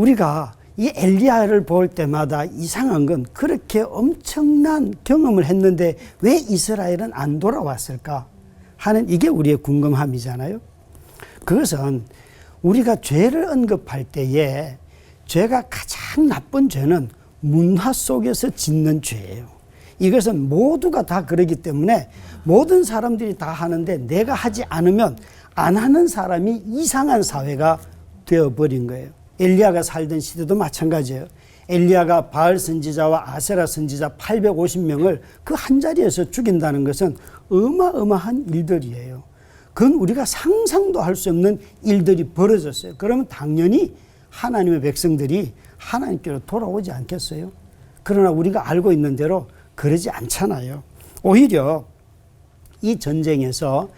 우리가 이 엘리야를 볼 때마다 이상한 건 그렇게 엄청난 경험을 했는데 왜 이스라엘은 안 돌아왔을까 하는 이게 우리의 궁금함이잖아요. 그것은 우리가 죄를 언급할 때에 죄가 가장 나쁜 죄는 문화 속에서 짓는 죄예요. 이것은 모두가 다 그러기 때문에 모든 사람들이 다 하는데 내가 하지 않으면 안 하는 사람이 이상한 사회가 되어버린 거예요. 엘리야가 살던 시대도 마찬가지예요. 엘리야가 바알 선지자와 아세라 선지자 850명을 그 한 자리에서 죽인다는 것은 어마어마한 일들이에요. 그건 우리가 상상도 할 수 없는 일들이 벌어졌어요. 그러면 당연히 하나님의 백성들이 하나님께로 돌아오지 않겠어요? 그러나 우리가 알고 있는 대로 그러지 않잖아요. 오히려 이 전쟁에서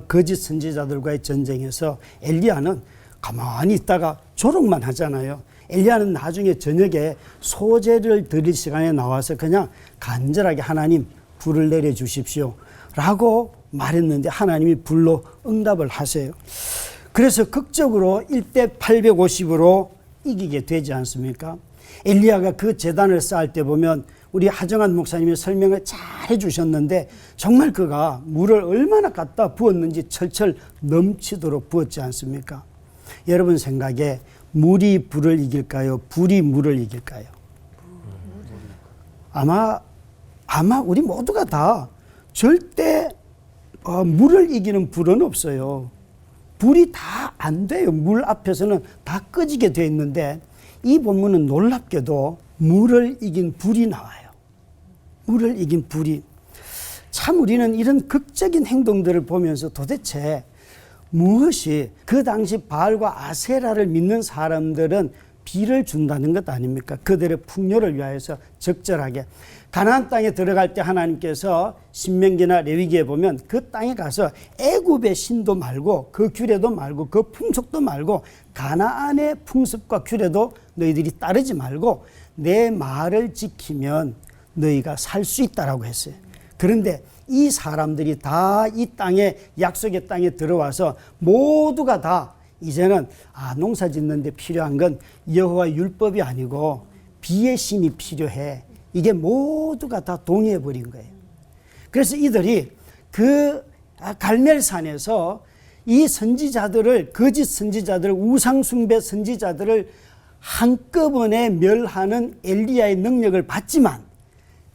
거짓 선지자들과의 전쟁에서 엘리야는 가만히 있다가 조롱만 하잖아요. 엘리야는 나중에 저녁에 소제를 드릴 시간에 나와서 그냥 간절하게 하나님 불을 내려주십시오 라고 말했는데 하나님이 불로 응답을 하세요. 그래서 극적으로 1대 850으로 이기게 되지 않습니까? 엘리야가 그 제단을 쌓을 때 보면 우리 하정한 목사님이 설명을 잘 해주셨는데 정말 그가 물을 얼마나 갖다 부었는지 철철 넘치도록 부었지 않습니까? 여러분 생각에 물이 불을 이길까요? 불이 물을 이길까요? 아마 우리 모두가 다 절대 물을 이기는 불은 없어요. 불이 다 안 돼요. 물 앞에서는 다 꺼지게 되어 있는데 이 본문은 놀랍게도 물을 이긴 불이 나와요. 물을 이긴 불이. 참 우리는 이런 극적인 행동들을 보면서 도대체 무엇이 그 당시 바알과 아세라를 믿는 사람들은 비를 준다는 것 아닙니까? 그들의 풍요를 위하여서 적절하게. 가나안 땅에 들어갈 때 하나님께서 신명기나 레위기에 보면 그 땅에 가서 애굽의 신도 말고 그 규례도 말고 그 풍속도 말고 가나안의 풍습과 규례도 너희들이 따르지 말고 내 말을 지키면 너희가 살 수 있다라고 했어요. 그런데 이 사람들이 다 이 땅에 약속의 땅에 들어와서 모두가 다 이제는 농사 짓는데 필요한 건 여호와 율법이 아니고 비의 신이 필요해. 이게 모두가 다 동의해 버린 거예요. 그래서 이들이 그 갈멜산에서 이 선지자들을 거짓 선지자들 우상 숭배 선지자들을 한꺼번에 멸하는 엘리야의 능력을 받지만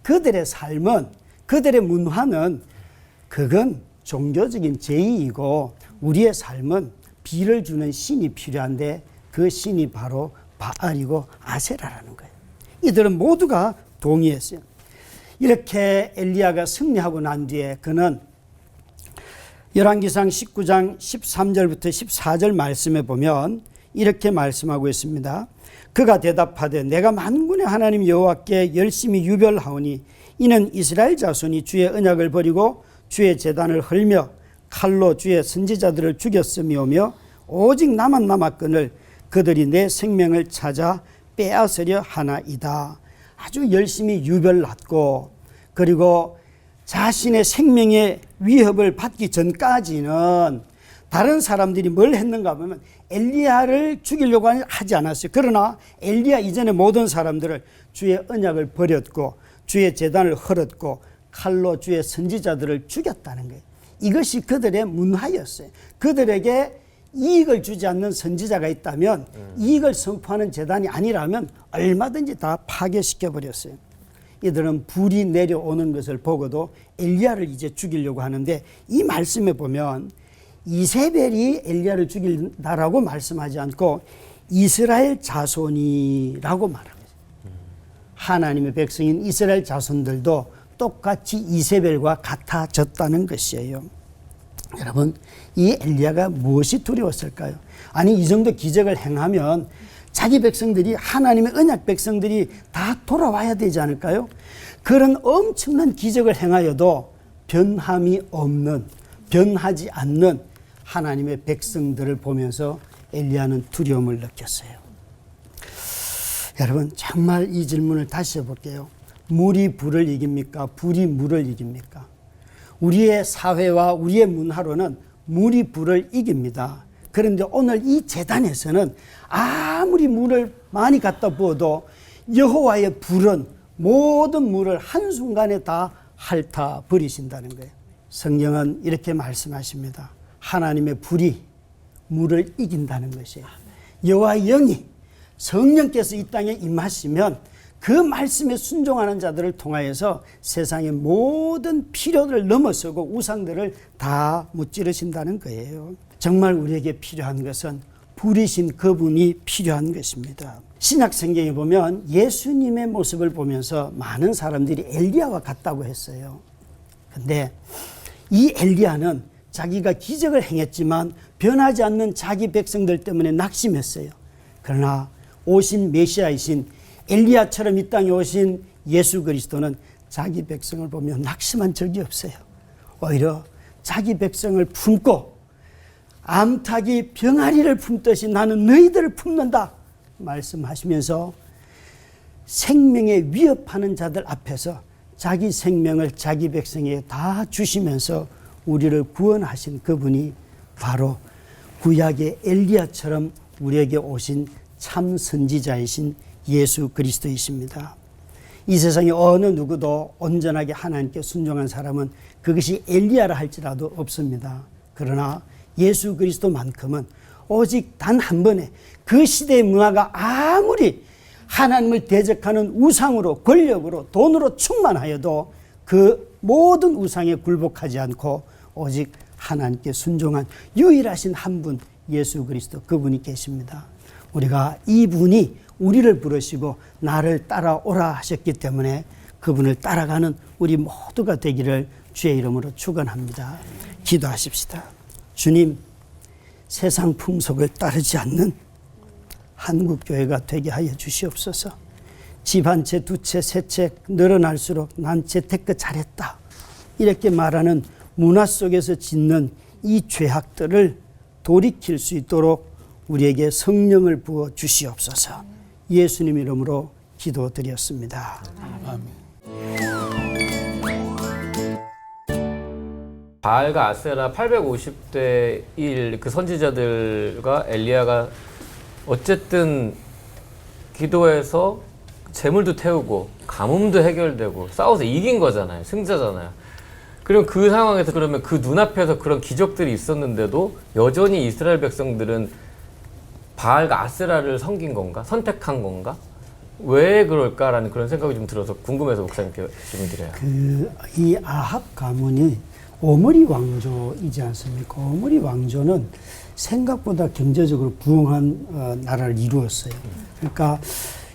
그들의 삶은 그들의 문화는 그건 종교적인 제의이고 우리의 삶은 비를 주는 신이 필요한데 그 신이 바로 바알이고 아세라라는 거예요. 이들은 모두가 동의했어요. 이렇게 엘리야가 승리하고 난 뒤에 그는 열왕기상 19장 13절부터 14절 말씀에 보면 이렇게 말씀하고 있습니다. 그가 대답하되 내가 만군의 하나님 여호와께 열심히 유별하오니 이는 이스라엘 자손이 주의 언약을 버리고 주의 제단을 헐며 칼로 주의 선지자들을 죽였음이오며 오직 나만 남았거늘 그들이 내 생명을 찾아 빼앗으려 하나이다. 아주 열심히 유별났고 그리고 자신의 생명의 위협을 받기 전까지는 다른 사람들이 뭘 했는가 보면 엘리야를 죽이려고 하지 않았어요. 그러나 엘리야 이전의 모든 사람들을 주의 언약을 버렸고 주의 제단을 헐었고 칼로 주의 선지자들을 죽였다는 거예요. 이것이 그들의 문화였어요. 그들에게 이익을 주지 않는 선지자가 있다면 이익을 선포하는 제단이 아니라면 얼마든지 다 파괴시켜버렸어요. 이들은 불이 내려오는 것을 보고도 엘리야를 이제 죽이려고 하는데 이 말씀에 보면 이세벨이 엘리야를 죽인다라고 말씀하지 않고 이스라엘 자손이라고 말합니다. 하나님의 백성인 이스라엘 자손들도 똑같이 이세벨과 같아졌다는 것이에요. 여러분, 이 엘리야가 무엇이 두려웠을까요? 아니 이 정도 기적을 행하면 자기 백성들이 하나님의 언약 백성들이 다 돌아와야 되지 않을까요? 그런 엄청난 기적을 행하여도 변함이 없는 변하지 않는 하나님의 백성들을 보면서 엘리야는 두려움을 느꼈어요. 여러분 정말 이 질문을 다시 해볼게요. 물이 불을 이깁니까? 불이 물을 이깁니까? 우리의 사회와 우리의 문화로는 물이 불을 이깁니다. 그런데 오늘 이 제단에서는 아무리 물을 많이 갖다 부어도 여호와의 불은 모든 물을 한순간에 다 핥아 버리신다는 거예요. 성경은 이렇게 말씀하십니다. 하나님의 불이 물을 이긴다는 것이에요. 여호와의 영이 성령께서 이 땅에 임하시면 그 말씀에 순종하는 자들을 통하여서 세상의 모든 필요를 넘어서고 우상들을 다 무찌르신다는 거예요. 정말 우리에게 필요한 것은 불이신 그분이 필요한 것입니다. 신약 성경에 보면 예수님의 모습을 보면서 많은 사람들이 엘리야와 같다고 했어요. 근데 이 엘리야는 자기가 기적을 행했지만 변하지 않는 자기 백성들 때문에 낙심했어요. 그러나 오신 메시아이신 엘리야처럼 이 땅에 오신 예수 그리스도는 자기 백성을 보며 낙심한 적이 없어요. 오히려 자기 백성을 품고 암탉이 병아리를 품듯이 나는 너희들을 품는다 말씀하시면서 생명에 위협하는 자들 앞에서 자기 생명을 자기 백성에게 다 주시면서 우리를 구원하신 그분이 바로 구약의 엘리야처럼 우리에게 오신 참 선지자이신 예수 그리스도이십니다. 이 세상에 어느 누구도 온전하게 하나님께 순종한 사람은 그것이 엘리야라 할지라도 없습니다. 그러나 예수 그리스도만큼은 오직 단 한 번에 그 시대의 문화가 아무리 하나님을 대적하는 우상으로 권력으로 돈으로 충만하여도 그 모든 우상에 굴복하지 않고 오직 하나님께 순종한 유일하신 한 분 예수 그리스도 그분이 계십니다. 우리가 이분이 우리를 부르시고 나를 따라오라 하셨기 때문에 그분을 따라가는 우리 모두가 되기를 주의 이름으로 축원합니다. 기도하십시다. 주님, 세상 풍속을 따르지 않는 한국교회가 되게 하여 주시옵소서. 집 한 채, 두 채, 세 채 늘어날수록 난 재테크 잘했다 이렇게 말하는 문화 속에서 짓는 이 죄악들을 돌이킬 수 있도록 우리에게 성령을 부어 주시옵소서. 예수님 이름으로 기도드렸습니다. 아멘. 바알과 아세라 850대 1 그 선지자들과 엘리야가 어쨌든 기도해서 재물도 태우고 가뭄도 해결되고 싸워서 이긴 거잖아요. 승자잖아요. 그럼 그 상황에서 그러면 그 눈앞에서 그런 기적들이 있었는데도 여전히 이스라엘 백성들은 바알과 아세라를 섬긴 건가? 선택한 건가? 왜 그럴까라는 그런 생각이 좀 들어서 궁금해서 목사님께 질문 드려요. 이 아합 가문이 오므리 왕조이지 않습니까? 오므리 왕조는 생각보다 경제적으로 부흥한 나라를 이루었어요. 그러니까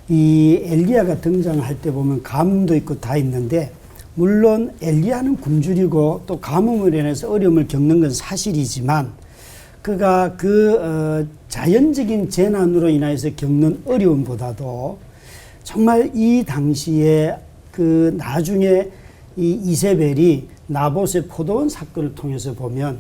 이 엘리야가 등장할 때 보면 가뭄도 있고 다 있는데, 물론 엘리야는 굶주리고 또 가뭄으로 인해서 어려움을 겪는 건 사실이지만 그가 자연적인 재난으로 인해서 겪는 어려움보다도 정말 이 당시에 나중에 이 이세벨이 나봇의 포도원 사건을 통해서 보면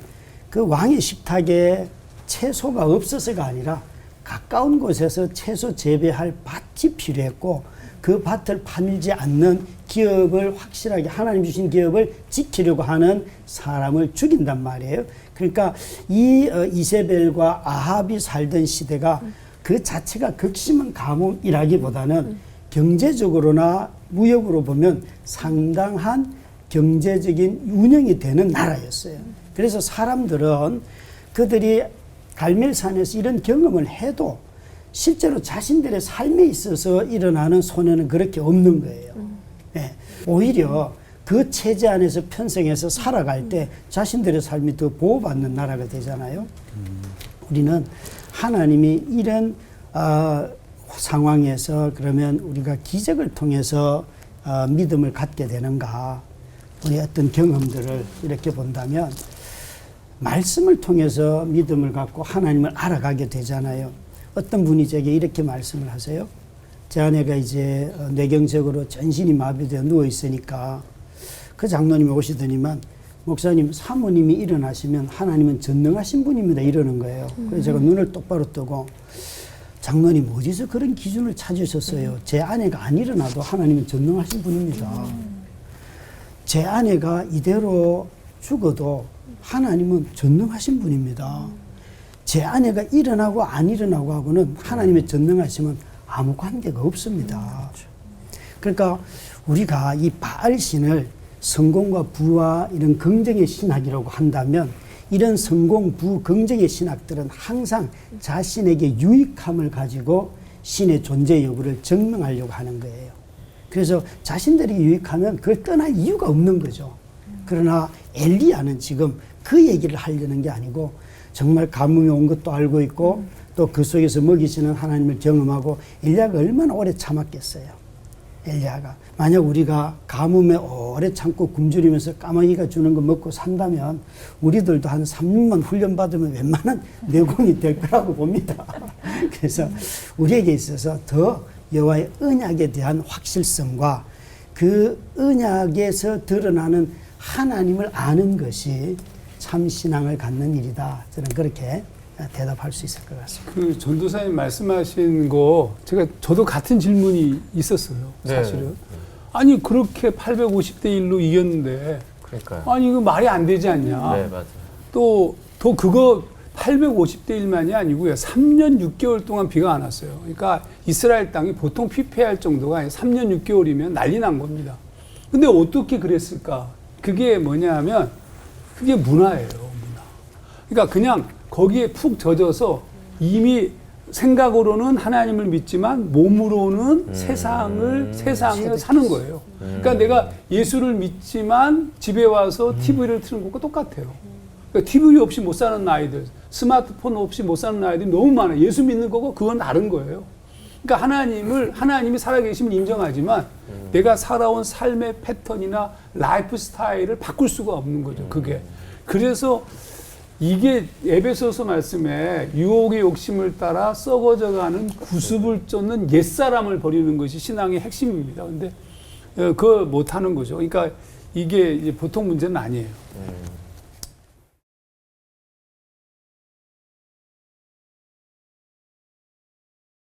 그 왕의 식탁에 채소가 없어서가 아니라 가까운 곳에서 채소 재배할 밭이 필요했고 그 밭을 팔지 않는 기업을 확실하게 하나님 주신 기업을 지키려고 하는 사람을 죽인단 말이에요. 그러니까 이 이세벨과 아합이 살던 시대가 그 자체가 극심한 가뭄이라기보다는 경제적으로나 무역으로 보면 상당한 경제적인 운영이 되는 나라였어요. 그래서 사람들은 그들이 갈멜산에서 이런 경험을 해도 실제로 자신들의 삶에 있어서 일어나는 손해는 그렇게 없는 거예요. 네. 오히려 그 체제 안에서 편성해서 살아갈 때 자신들의 삶이 더 보호받는 나라가 되잖아요. 우리는 하나님이 이런 상황에서 그러면 우리가 기적을 통해서 믿음을 갖게 되는가, 우리 어떤 경험들을 이렇게 본다면 말씀을 통해서 믿음을 갖고 하나님을 알아가게 되잖아요. 어떤 분이 제게 이렇게 말씀을 하세요. 제 아내가 이제 뇌경색으로 전신이 마비되어 누워 있으니까 그 장로님이 오시더니만, 목사님, 사모님이 일어나시면 하나님은 전능하신 분입니다 이러는 거예요. 그래서 제가 눈을 똑바로 뜨고, 장로님 어디서 그런 기준을 찾으셨어요? 제 아내가 안 일어나도 하나님은 전능하신 분입니다. 제 아내가 이대로 죽어도 하나님은 전능하신 분입니다. 제 아내가 일어나고 안 일어나고 하고는 하나님의 전능하심은 아무 관계가 없습니다. 그러니까 우리가 이 바알신을 성공과 부와 이런 긍정의 신학이라고 한다면 이런 성공, 부, 긍정의 신학들은 항상 자신에게 유익함을 가지고 신의 존재 여부를 증명하려고 하는 거예요. 그래서 자신들이 유익하면 그걸 떠날 이유가 없는 거죠. 그러나 엘리야는 지금 그 얘기를 하려는 게 아니고 정말 가뭄이 온 것도 알고 있고 또 그 속에서 먹이시는 하나님을 경험하고 엘리야가 얼마나 오래 참았겠어요. 엘리야가 만약 우리가 가뭄에 오래 참고 굶주리면서 까마귀가 주는 거 먹고 산다면 우리들도 한 3년만 훈련받으면 웬만한 내공이 될 거라고 봅니다. 그래서 우리에게 있어서 더 여호와의 언약에 대한 확실성과 그 언약에서 드러나는 하나님을 아는 것이 참 신앙을 갖는 일이다. 저는 그렇게 대답할 수 있을 것 같습니다. 그 전도사님 말씀하신 거 저도 같은 질문이 있었어요. 사실은. 네. 아니 그렇게 850대 1로 이겼는데 그러니까요. 아니 이거 말이 안 되지 않냐. 네, 맞아요. 또 그거 850대 1만이 아니고요. 3년 6개월 동안 비가 안 왔어요. 그러니까 이스라엘 땅이 보통 피폐할 정도가 아니라 3년 6개월이면 난리 난 겁니다. 근데 어떻게 그랬을까? 그게 뭐냐면 그게 문화예요. 문화. 그러니까 그냥 거기에 푹 젖어서 이미 생각으로는 하나님을 믿지만 몸으로는 세상을 사는 거예요. 그러니까 내가 예수를 믿지만 집에 와서 TV를 트는 것과 똑같아요. 그러니까 TV 없이 못 사는 아이들, 스마트폰 없이 못 사는 아이들이 너무 많아요. 예수 믿는 거고 그건 다른 거예요. 그러니까 하나님이 살아계심을 인정하지만 내가 살아온 삶의 패턴이나 라이프 스타일을 바꿀 수가 없는 거죠. 그게. 그래서 이게 에베소서 말씀에 유혹의 욕심을 따라 썩어져가는 구습을 쫓는 옛사람을 버리는 것이 신앙의 핵심입니다. 근데 그걸 못하는 거죠. 그러니까 이게 이제 보통 문제는 아니에요.